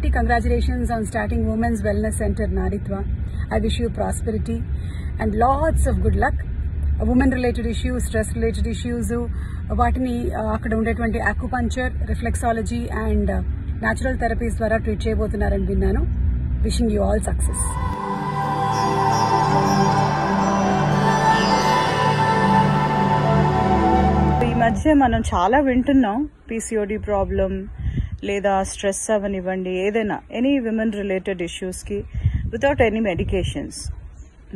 hearty congratulations on starting Women's Wellness Center Naritva. I wish you prosperity and lots of good luck. Women related issues, stress related issues, వాటిని అక్కడ ఉండేటువంటి acupuncture, reflexology and natural therapies ద్వారా treat చేయబోతున్నారని విన్నాను. Wishing you all success. ఈ మధ్య మనం చాలా వింటున్నాం PCOD ప్రాబ్లం లేదా స్ట్రెస్ అవనివ్వండి, ఏదైనా ఎనీ విమెన్ రిలేటెడ్ ఇష్యూస్కి వితౌట్ ఎనీ మెడికేషన్స్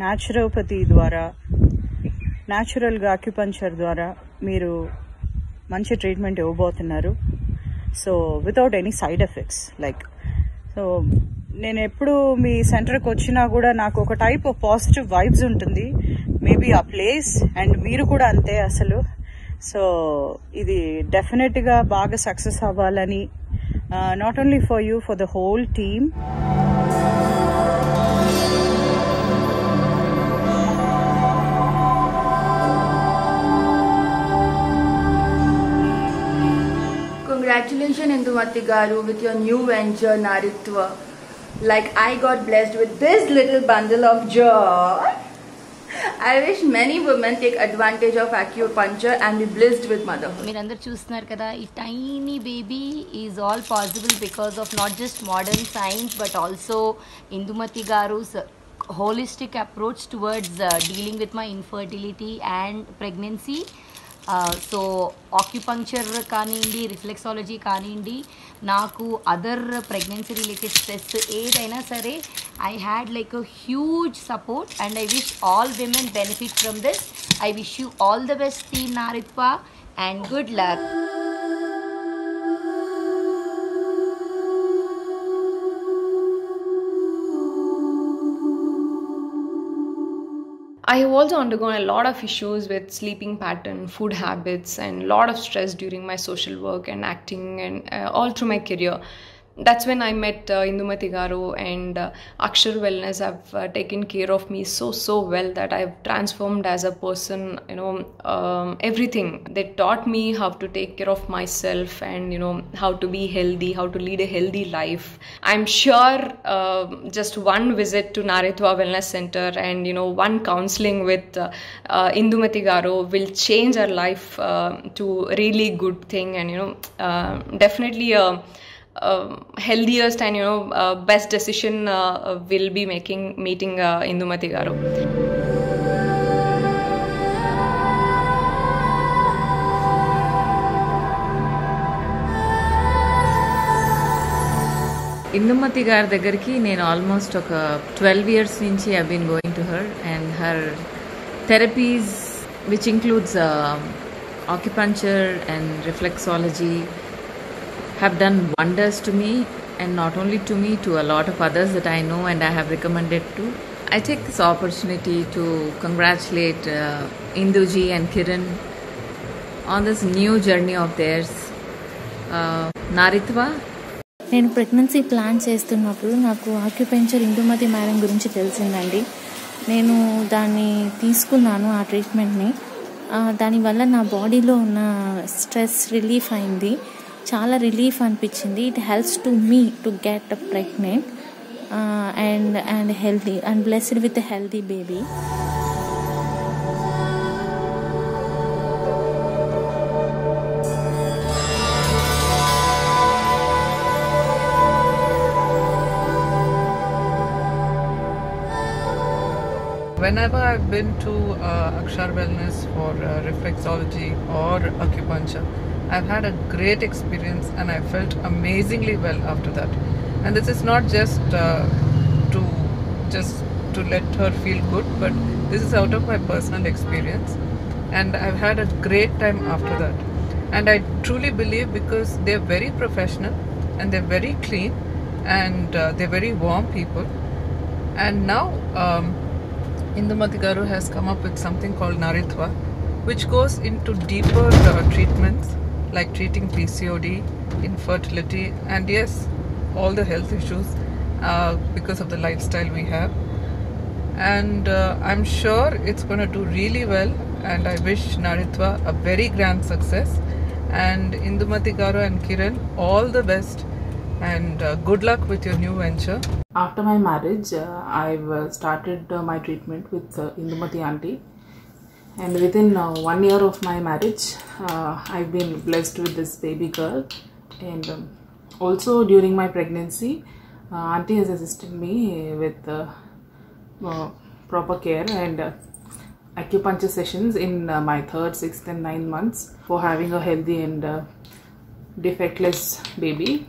న్యాచురోపతి ద్వారా, న్యాచురల్గా అక్యుపంచర్ ద్వారా మీరు మంచి ట్రీట్మెంట్ ఇవ్వబోతున్నారు. So without any side effects so నేను ఎప్పుడు మీ సెంటర్కి వచ్చినా కూడా నాకు ఒక టైప్ ఆఫ్ పాజిటివ్ వైబ్స్ ఉంటుంది. మేబీ ఆ ప్లేస్ అండ్ మీరు కూడా అంతే అసలు. సో ఇది డెఫినెట్గా బాగా సక్సెస్ అవ్వాలని, not only for you, for the whole team. Congratulations Indumati Garu with your new venture Naritva. Like I got blessed with this little bundle of joy. I wish many women take advantage of acupuncture and be blessed with motherhood. మీరందరూ చూస్తున్నారు కదా, ఈ tiny baby is all possible because of not just modern science but also Indumathi గారు's holistic approach towards dealing with my infertility and pregnancy. So acupuncture కానివ్వండి, reflexology కానివ్వండి, నాకు other pregnancy related stress ఏదైనా సరే I had like a huge support and I wish all women benefit from this. I wish you all the best team Naritva and good luck. I have also undergone a lot of issues with sleeping pattern, food habits, and a lot of stress during my social work and acting and all through my career. That's when I met Indumati Garu, and Akshar Wellness have taken care of me so well that I've transformed as a person, everything. They taught me how to take care of myself and how to be healthy, how to lead a healthy life. I'm sure just one visit to Naritva Wellness Center and one counseling with Indumati Garu will change our life to really good thing, and definitely healthiest and best decision will be meeting Indumati Garu. Indumati గారి దగ్గరికి నేను almost ఒక 12 years నుంచి I been going to her, and her therapies which includes acupuncture and reflexology have done wonders to me, and not only to me, to a lot of others that I know and I have recommended to. I take this opportunity to congratulate Induji and Kiran on this new journey of theirs. Naritva. నేను pregnancy plan చేస్తున్నప్పుడు నాకు acupuncture Indumati madam గురించి తెలిసిందండి. నేను దాన్ని తీసుకున్నాను, ఆ ట్రీట్మెంట్ని. దానివల్ల నా బాడీలో ఉన్న స్ట్రెస్ రిలీఫ్ అయింది, చాలా రిలీఫ్ అనిపించింది. It helps to me to get pregnant and healthy and blessed with a healthy baby. Whenever I've been to Akshar Wellness for reflexology or acupuncture, I've had a great experience and I felt amazingly well after that. And this is not just to let her feel good, but this is out of my personal experience, and I've had a great time after that. And I truly believe, because they're very professional and they're very clean and they're very warm people. And now Indumati Garu has come up with something called Naritva, which goes into deeper treatments like treating PCOD, infertility, and yes, all the health issues because of the lifestyle we have. And I'm sure it's going to do really well, and I wish Naritva a very grand success, and Indumati Garu and Kiran all the best and good luck with your new venture. After my marriage, I've started my treatment with Indumati auntie, and within 1 year of my marriage, I've been blessed with this baby girl. And also during my pregnancy, auntie has assisted me with proper care and acupuncture sessions in my 3rd, 6th and 9th months for having a healthy and defectless baby.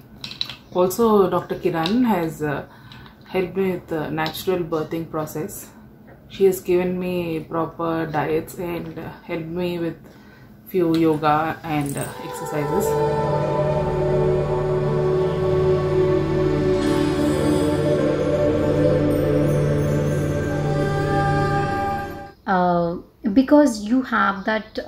Also, Dr. Kiran has helped me with the natural birthing process. She has given me proper diets and helped me with few yoga and exercises. Because you have that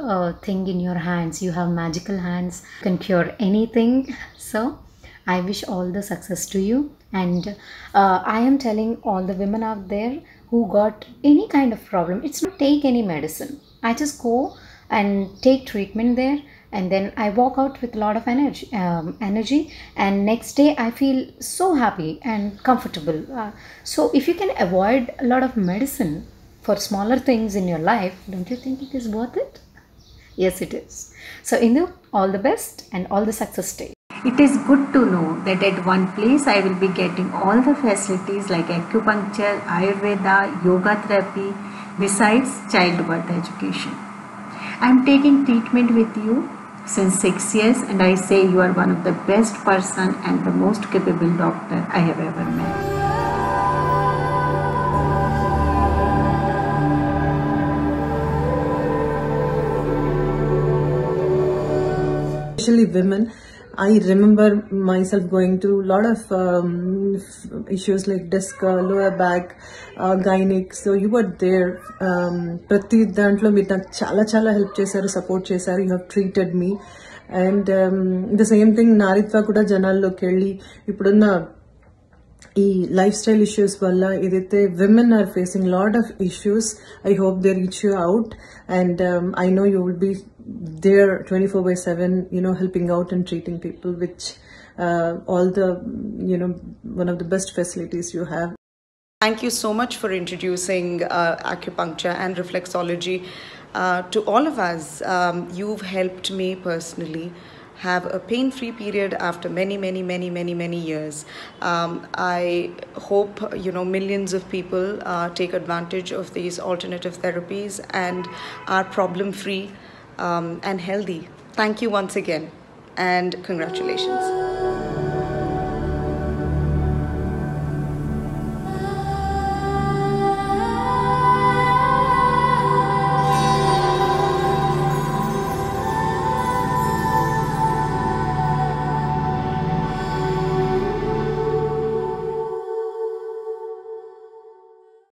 thing in your hands, you have magical hands, can cure anything. So I wish all the success to you, and I am telling all the women out there who got any kind of problem, it's not take any medicine. I just go and take treatment there, and then I walk out with a lot of energy, and next day I feel so happy and comfortable. So if you can avoid a lot of medicine for smaller things in your life, don't you think it is worth it? Yes, it is. So Indu, all the best and all the success to you. It is good to know that at one place I will be getting all the facilities like acupuncture, Ayurveda, yoga therapy, besides childbirth education. I am taking treatment with you since 6 years, and I say you are one of the best person and the most capable doctor I have ever met. Especially women, I remember myself going through a lot of issues like disc, lower back, gynec. So you were there. Prati dantlo meer nak chala help chesaru, support chesaru. You have treated me, and the same thing Naritva kuda janallo kelli ippudunna ఈ lifestyle issues వల్ల ఏదైతే women are facing lot of issues, I hope they reach you out, and I know you will be there 24/7, helping out and treating people with all the, one of the best facilities you have. Thank you so much for introducing acupuncture and reflexology to all of us. You've helped me personally have a pain-free period after many years. I hope millions of people take advantage of these alternative therapies and are problem-free and healthy. Thank you once again, and congratulations.